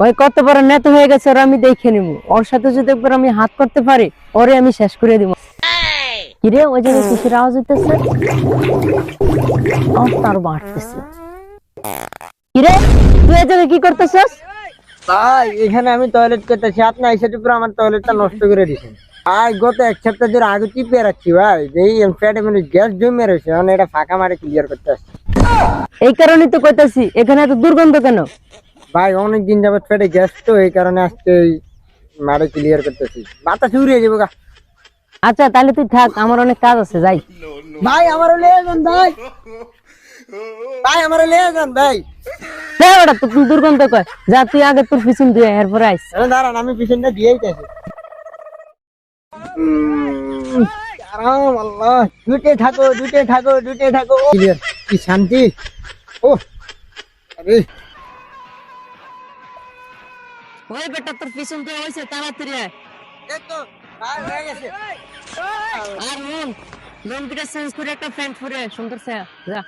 ওই কত বড় নেতা হয়ে গেছে ওর আমি দেখে নিবো, ওর সাথে যদি একবার আমি হাত করতে পারি ওরে আমি শেষ করে দিব। কিরে ওই জায়গায় কিসের আওয়াজ হইতেছে? তার বাড়তেছে। কিরে তুই এই জায়গায় কি করতেছিস? ভাই এখানে আমি টয়লেট করতেছি, আপনি এসে পুরো আমার টয়লেটটা নষ্ট করে দিয়েছেন। আর গত এক সপ্তাহ ধরে আগে টিপে রাখছি ভাই, এই পেটে মানে গ্যাস জমে রয়েছে, মানে এটা ফাঁকা মারে ক্লিয়ার করতে আসছি। এই কারণেই তো কইতাছি এখানে এত দুর্গন্ধ কেন? ভাই অনেক দিন যাবত পেটে গ্যাস, তো এই কারণে আজকে এই মারে ক্লিয়ার করতেছি, বাতাস উড়িয়ে যাবো গা। আচ্ছা তাহলে তুই থাক, আমার অনেক কাজ আছে, যাই। ভাই আমারও লিয়ে যান ভাই, ভাই আমারও লিয়ে যান ভাই। তুই দুর্গন্ধ কয়, যা তুই আগে তোর পিছন দিয়ে এরপরে আইস। দাঁড়ান আমি পিছনটা দিয়েই গেছি। আরাম আল্লাহ, দুটে থাকো দুটে থাকো দুটে থাকো, ক্লিয়ার, কি শান্তি। ও আরে ওই বেটা তোর পিছন দিয়ে হইছে, তাড়াতাড়ি আয়। দেখো ভাই হয়ে গেছে। আর লঙ্গিটা চেঞ্জ করে একটা প্যান্ট পরে সুন্দর সে যা।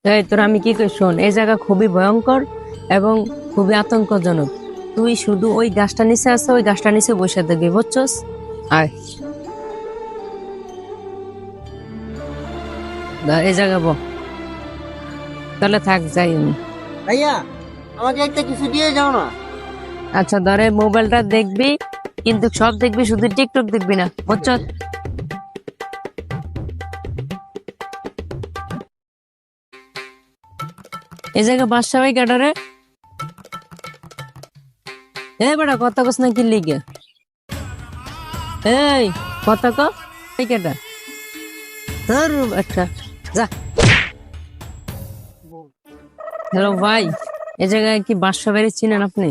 এই তোর আমি কি কই শোন, এই জায়গা খুবই ভয়ঙ্কর এবং খুবই আতঙ্কজনক। তুই শুধু ওই গাছটা নিচে আছে, ওই গাছটা নিচে বসে থাকবি, বুঝছস? আয় এই জায়গা বল, তাহলে থাক, যাই আমি। ভাইয়া আমাকে একটা কিছু দিয়ে যাও না। আচ্ছা ধরে মোবাইলটা দেখবি, কিন্তু সব দেখবি, শুধু টিকটক দেখবি না, বুঝছস? এই জায়গা বাদশা ভাই কাটারে বেটা কথা কস না কি লিগে? এই কথা ক কেটা আচ্ছা যা। হ্যালো ভাই, এই জায়গায় কি বাদশা ভাই চিনেন আপনি?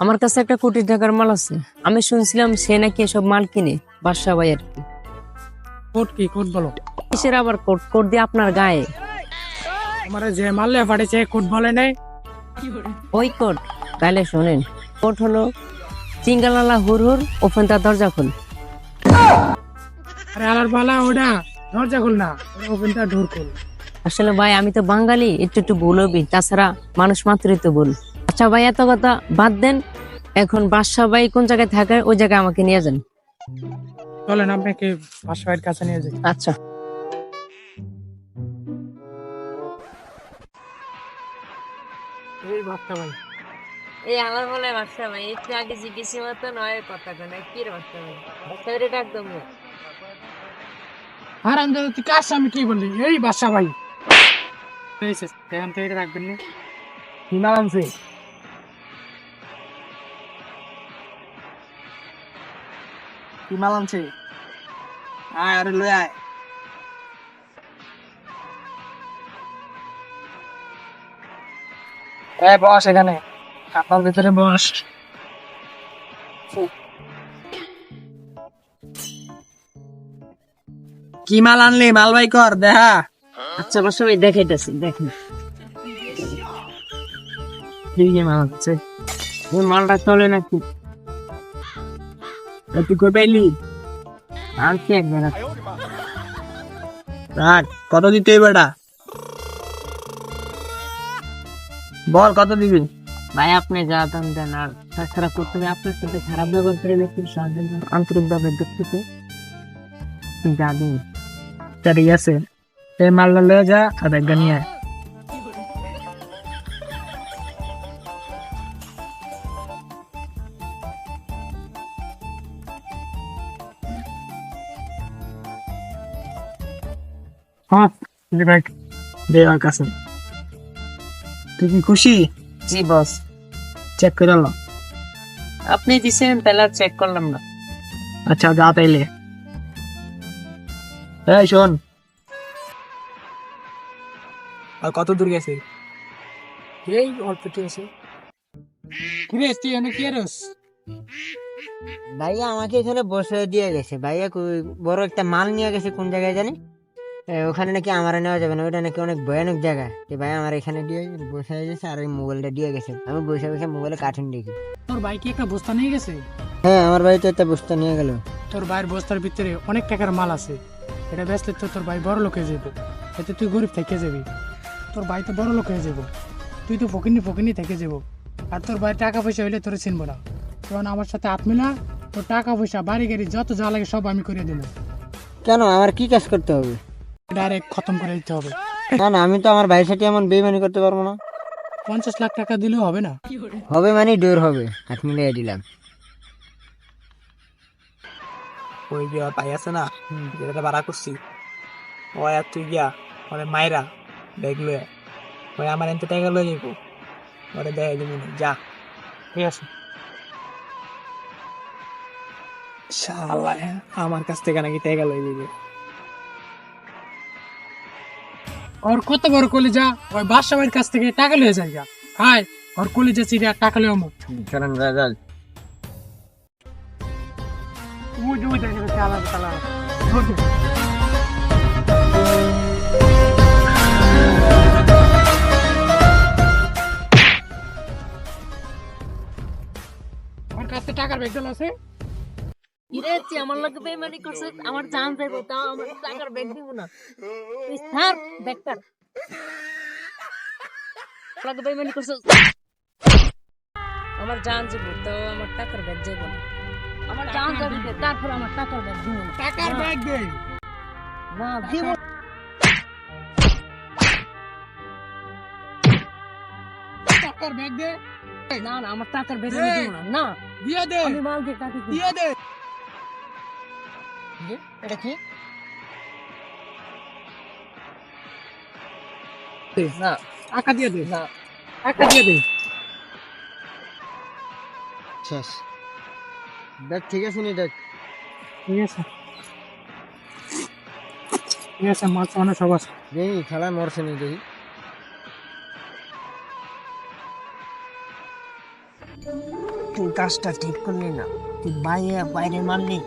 আমার কাছে একটা কোটি টাকার মাল আছে, আমি শুনছিলাম সে নাকি এসব মাল কিনে, বাদশা ভাই আর কি। কোট কি কোট বলো? কিসের আবার কোট? কোট দিয়ে আপনার গায়ে? আমারে যে মারলে ফাটেছে কোট বলে নাই? ওই কোট? তাহলে শোনেন, কোট হলো চিঙ্গালালা হুর হুর ওপেন তার দরজা খুল। আরে আলার বালা ওটা দরজা খুল না, ওপেনটা ঢোর খুল। আসলে ভাই আমি তো বাঙালি, একটু একটু ভুল হবি, তাছাড়া মানুষ মাত্রই তো ভুল। আচ্ছা ভাই এত কথা বাদ দেন, এখন বাদশা ভাই কোন জায়গায় থাকে ওই জায়গায় আমাকে নিয়ে যান। চলেন আপনাকে বাদশা ভাইয়ের কাছে নিয়ে যাই। আচ্ছা এই বাদশা ভাই, এই আমার বলে বাদশা ভাই, একটু আগে জিজ্ঞেস মতো নয় কথা কেন, কি রে বাদশা ভাই? বাদশা ভাই ডাক দম। আর তুই কার সামনে কি বললি? এই বাদশা ভাই এখন তো এটা রাখবেন না, হিমাল আনছে। হিমাল আনছে, আয় আরে লই আয়। বস এখানে, আপনার ভিতরে বস। কি মাল আনলি? মাল বাই কর দেখা। আচ্ছা বাদশা ভাই দেখাইতেছি, দেখেন কি মাল আছে? এই মালটা চলে নাকি? তুই কই পাইলি? আর কি একবার রাখ, কত দিতে বেটা? বল কত দিবি? ভাই আপনি যা দাম দেন, আর তাছাড়া করতে হবে আপনার সাথে খারাপ ব্যবহার করে দেখি, আন্তরিক ভাবে দুঃখিত, যা দিন। ঠিক আছে, এই মালটা লয়ে যা আর একটা নিয়ে আয়। হ্যাঁ ভাই, দে ওর কাছে। তুই কি খুশি? জি বস। চেক করে লো। আপনি দিছেন তাহলে আর চেক করলাম না। আচ্ছা যা তাইলে। এই শোন, আর কত দূর গেছে? এই অল্প একটু গেছে। কি রে তুই এনে কি আরস? ভাইয়া আমাকে এখানে বসে দিয়ে গেছে, ভাইয়া বড় একটা মাল নিয়ে গেছে, কোন জায়গায় জানি। ওখানে নাকি আমার নেওয়া যাবে না, ওইটা নাকি অনেক ভয়ানক জায়গা। ভাই আমার এখানে দিয়ে বসে গেছে আর ওই মোবাইলটা দিয়ে গেছে, আমি বসে বসে মোবাইলে কার্টুন দেখি। তোর ভাই কি একটা বস্তা নিয়ে গেছে? হ্যাঁ আমার ভাই তো একটা বস্তা নিয়ে গেল। তোর ভাইয়ের বস্তার ভিতরে অনেক টাকার মাল আছে, এটা বেচলে তো তোর ভাই বড় লোক হয়ে যাবে, এতে তুই গরিব থেকে যাবি। তোর ভাই তো বড় লোক হয়ে যাবো, তুই তুই তো ফকিনি থেকে যাবো, আর তোর ভাই টাকা পয়সা হইলে তোর চিনবো না। তখন আমার সাথে হাত মিলা, তোর টাকা পয়সা বাড়ি গাড়ি যত যা লাগে সব আমি করে দেবো। কেন আমার কি কাজ করতে হবে? ডাইরেক্ট খতম করে দিতে হবে। না না, আমি তো আমার ভাইয়ের সাথে এমন বেইমানি করতে পারবো না। 50 লাখ টাকা দিলেও হবে না? হবে মানে ডোর হবে, হাত মিলিয়ে দিলাম। ওই যে ভাই আছে না, যেটা ভাড়া করছি, ও আর তুই গিয়া ওরে মাইরা ব্যাগ লয়ে ওই আমার এনতে টাকা লয়ে যাইব, ওরে দেয় দিব না, যা। ঠিক আছে? শালা আমার কাছ থেকে নাকি টাকা লয়ে যাইবে। ওর কত বড় কলিজা, ওই বাদশাহের কাছ থেকে টাকা লয়ে যায় যা। হাই, ওর কলিজা চিড়িয়া টাকা লয়ে আমু। চলেন রাজাল। ওই দেখে চালা। আমার কাছে টাকার ব্যাগ আছে। কিরে তুই আমার লগে বেইমানি করছিস, আমার জান যাইবো, তাও আমার টাকার ব্যাগ দিব না। তুই ছাড় ব্যাগটা, লগে বেইমানি করছিস, আমার জান যাইবো, তাও আমার টাকার ব্যাগ যাইবো না। আমার জান যাবে, তারপর আমার টাকার ব্যাগ দিব না। টাকার ব্যাগ দে। না দিব টাকার ব্যাগ দে। না, আমার টাকার ব্যাগ আমি দিব না। না দিয়ে দে, আমি মাল দিয়ে টাকা দিব। দিয়ে দে। এটা কি? না টাকা দিয়ে দে, না টাকা দিয়ে দে। শেষ। দেখ ঠিক আছে নি, দেখ ঠিক আছে, মাছ মানে সব আছে। দেখি খেলা মরছে নি, দেখি। তুই কাজটা ঠিক করলি না, তুই বাইরে মারলি।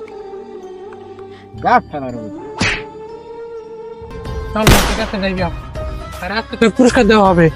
গাছ ফেলার চল ঠিক আছে, যাই গা। আর আজকে তোর পুরস্কার দেওয়া হবে।